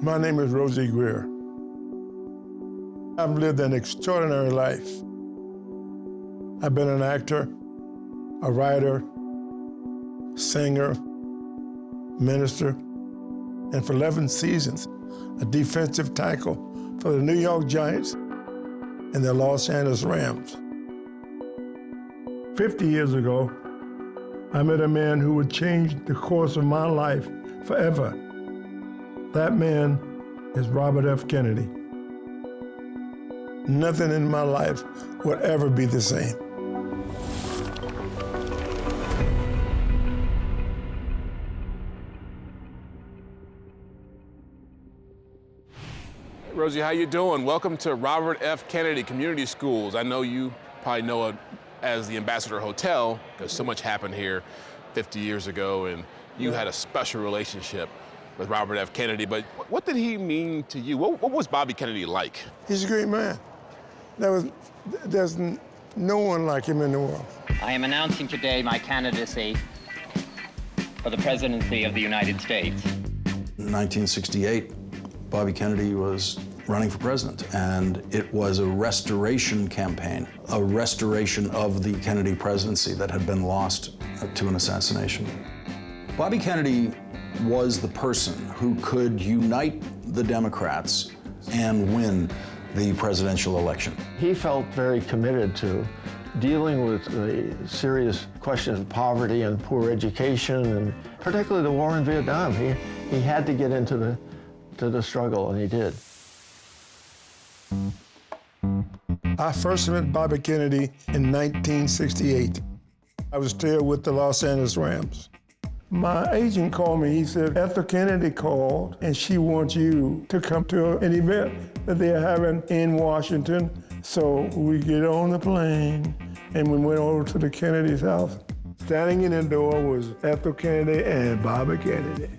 My name is Rosie Greer. I've lived an extraordinary life. I've been an actor, a writer, singer, minister, and for 11 seasons, a defensive tackle for the New York Giants and the Los Angeles Rams. 50 years ago, I met a man who would change the course of my life forever. That man is Robert F. Kennedy. Nothing in my life would ever be the same. Rosie, how you doing? Welcome to Robert F. Kennedy Community Schools. I know you probably know it as the Ambassador Hotel, because so much happened here 50 years ago, and you had a special relationship with Robert F. Kennedy, but what did he mean to you? What was Bobby Kennedy like? He's a great man. There's no one like him in the world. I am announcing today my candidacy for the presidency of the United States. In 1968, Bobby Kennedy was running for president, and it was a restoration campaign, a restoration of the Kennedy presidency that had been lost to an assassination. Bobby Kennedy was the person who could unite the Democrats and win the presidential election. He felt very committed to dealing with the serious questions of poverty and poor education, and particularly the war in Vietnam. He had to get into the struggle, and he did. I first met Bobby Kennedy in 1968. I was still with the Los Angeles Rams. My agent called me. He said, Ethel Kennedy called, and she wants you to come to an event that they're having in Washington. So we get on the plane, and we went over to the Kennedy's house. Standing in the door was Ethel Kennedy and Bobby Kennedy.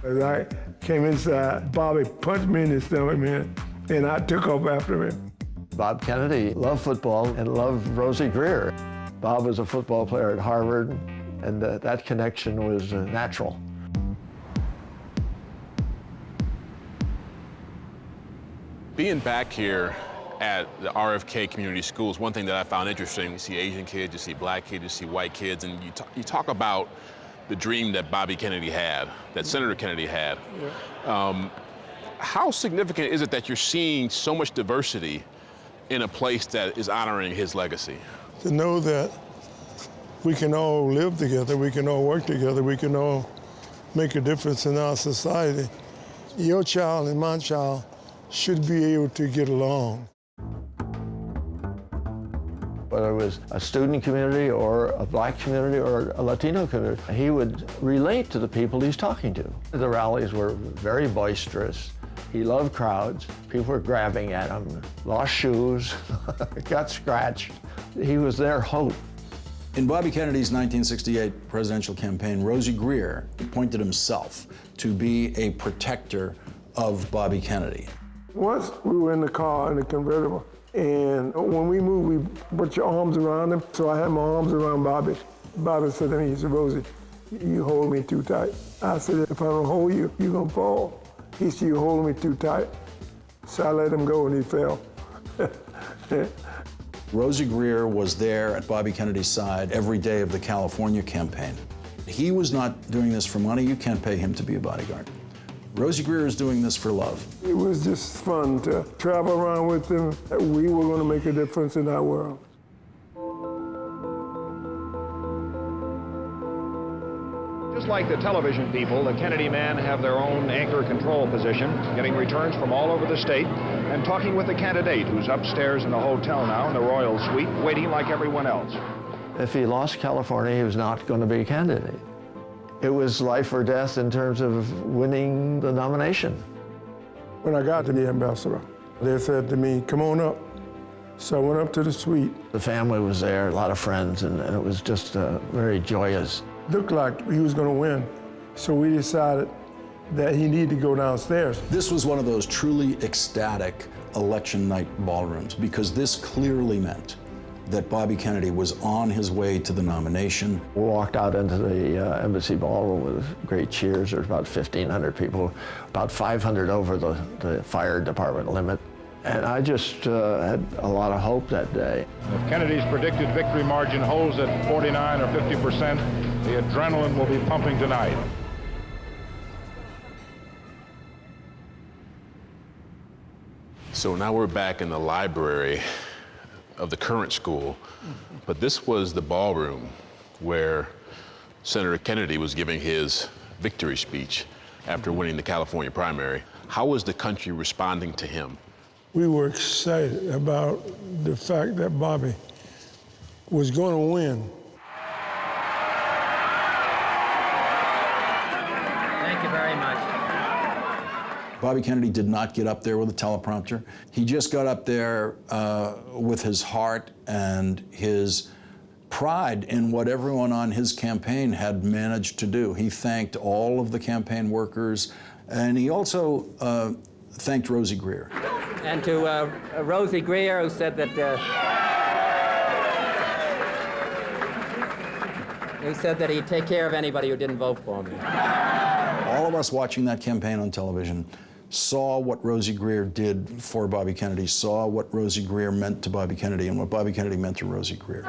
As I came inside, Bobby punched me in the stomach, man, and I took off after him. Bob Kennedy loved football and loved Rosie Greer. Bob was a football player at Harvard, and that connection was natural. Being back here at the RFK Community Schools, one thing that I found interesting, you see Asian kids, you see black kids, you see white kids, and you talk about the dream that Bobby Kennedy had, that Senator Kennedy had. Yeah. How significant is it that you're seeing so much diversity in a place that is honoring his legacy? To know that we can all live together, we can all work together, we can all make a difference in our society. Your child and my child should be able to get along. Whether it was a student community or a black community or a Latino community, he would relate to the people he's talking to. The rallies were very boisterous. He loved crowds. People were grabbing at him, lost shoes, got scratched. He was their hope. In Bobby Kennedy's 1968 presidential campaign, Rosie Greer appointed himself to be a protector of Bobby Kennedy. Once we were in the car, in the convertible, and when we moved, we put your arms around him. So I had my arms around Bobby. Bobby said to me, he said, Rosie, you hold me too tight. I said, if I don't hold you, you're gonna fall. He said, you hold me too tight. So I let him go and he fell. Rosie Greer was there at Bobby Kennedy's side every day of the California campaign. He was not doing this for money. You can't pay him to be a bodyguard. Rosie Greer is doing this for love. It was just fun to travel around with him. We were going to make a difference in our world. Just like the television people, the Kennedy men have their own anchor control position, getting returns from all over the state and talking with the candidate who's upstairs in the hotel now in the Royal Suite, waiting like everyone else. If he lost California, he was not going to be a candidate. It was life or death in terms of winning the nomination. When I got to be ambassador, they said to me, come on up. So I went up to the suite. The family was there, a lot of friends, and it was just very joyous. Looked like he was going to win, so we decided that he needed to go downstairs. This was one of those truly ecstatic election night ballrooms because this clearly meant that Bobby Kennedy was on his way to the nomination. We walked out into the embassy ballroom with great cheers. There was about 1,500 people, about 500 over the fire department limit. And I just had a lot of hope that day. If Kennedy's predicted victory margin holds at 49 or 50%, the adrenaline will be pumping tonight. So now we're back in the library of the current school, but this was the ballroom where Senator Kennedy was giving his victory speech after winning the California primary. How was the country responding to him? We were excited about the fact that Bobby was going to win. Thank you very much. Bobby Kennedy did not get up there with a teleprompter. He just got up there with his heart and his pride in what everyone on his campaign had managed to do. He thanked all of the campaign workers, and he also thanked Rosie Greer. And to Rosie Greer, who said that he'd take care of anybody who didn't vote for me. All of us watching that campaign on television saw what Rosie Greer did for Bobby Kennedy, saw what Rosie Greer meant to Bobby Kennedy and what Bobby Kennedy meant to Rosie Greer.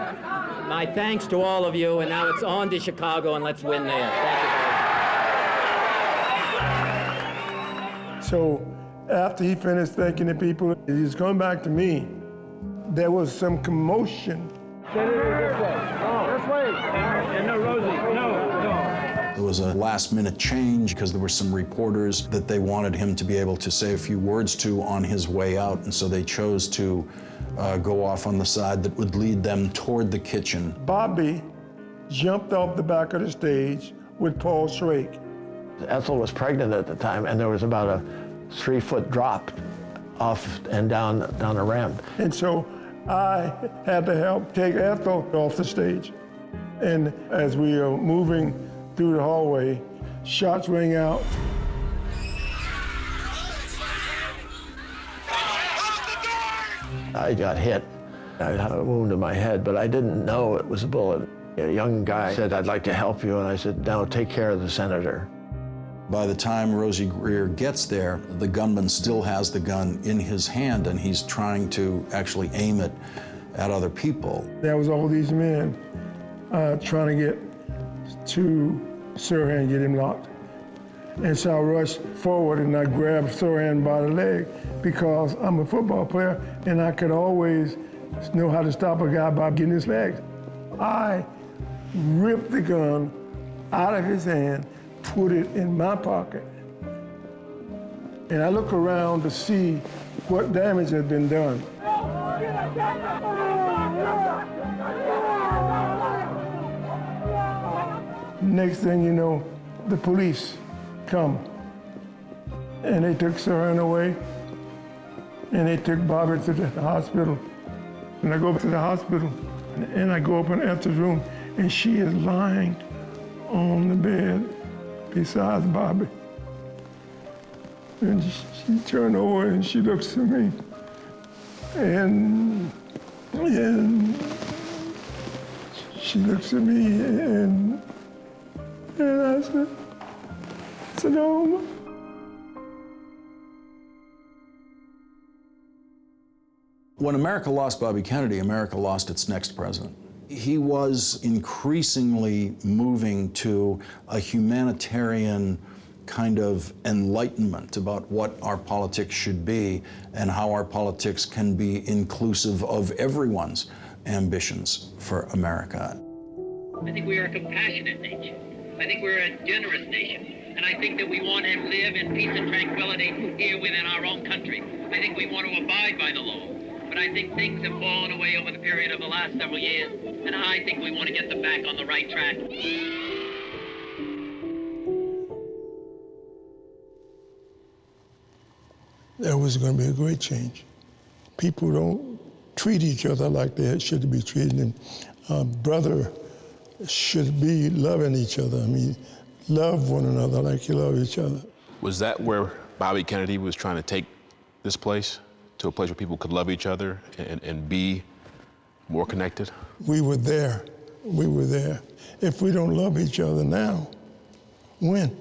My thanks to all of you, and now it's on to Chicago, and let's win there. Thank you very much. So after he finished thanking the people, he was coming back to me. There was some commotion. Senator, this way. Oh, this way. And no, Rosie, no. There was a last-minute change because there were some reporters that they wanted him to be able to say a few words to on his way out, and so they chose to go off on the side that would lead them toward the kitchen. Bobby jumped off the back of the stage with Paul Schrake. Ethel was pregnant at the time, and there was about a 3-foot drop off and down a ramp. And so I had to help take Ethel off the stage. And as we were moving through the hallway, shots rang out. I got hit. I had a wound in my head, but I didn't know it was a bullet. A young guy said, "I'd like to help you," and I said, "No, take care of the senator." By the time Rosie Greer gets there, the gunman still has the gun in his hand, and he's trying to actually aim it at other people. There was all these men trying to get to Sirhan and get him locked. And so I rushed forward and I grabbed Sirhan by the leg because I'm a football player and I could always know how to stop a guy by getting his legs. I ripped the gun out of his hand, put it in my pocket. And I look around to see what damage had been done. Next thing you know, the police come. And they took Sirhan away, and they took Bobby to the hospital. And I go to the hospital, and I go up in Ethel's room, and she is lying on the bed besides Bobby. And she turned over and she looks at me, and she looks at me, and I said, "Oh." When America lost Bobby Kennedy, America lost its next president. He was increasingly moving to a humanitarian kind of enlightenment about what our politics should be and how our politics can be inclusive of everyone's ambitions for America. I think we are a compassionate nation. I think we're a generous nation. And I think that we want to live in peace and tranquility here within our own country. I think we want to abide by the law. But I think things have fallen away over the period of the last several years. And I think we want to get them back on the right track. There was going to be a great change. People don't treat each other like they should be treated. And brother should be loving each other. I mean, love one another like you love each other. Was that where Bobby Kennedy was trying to take this place? To a place where people could love each other and be More connected? We were there. We were there. If we don't love each other now, when?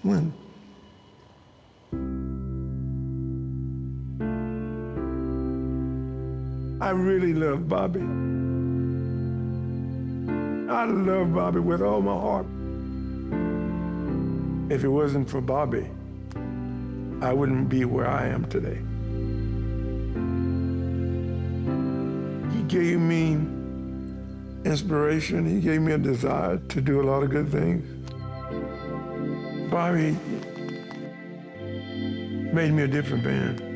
When? I really love Bobby. I love Bobby with all my heart. If it wasn't for Bobby, I wouldn't be where I am today. He gave me inspiration. He gave me a desire to do a lot of good things. Bobby made me a different man.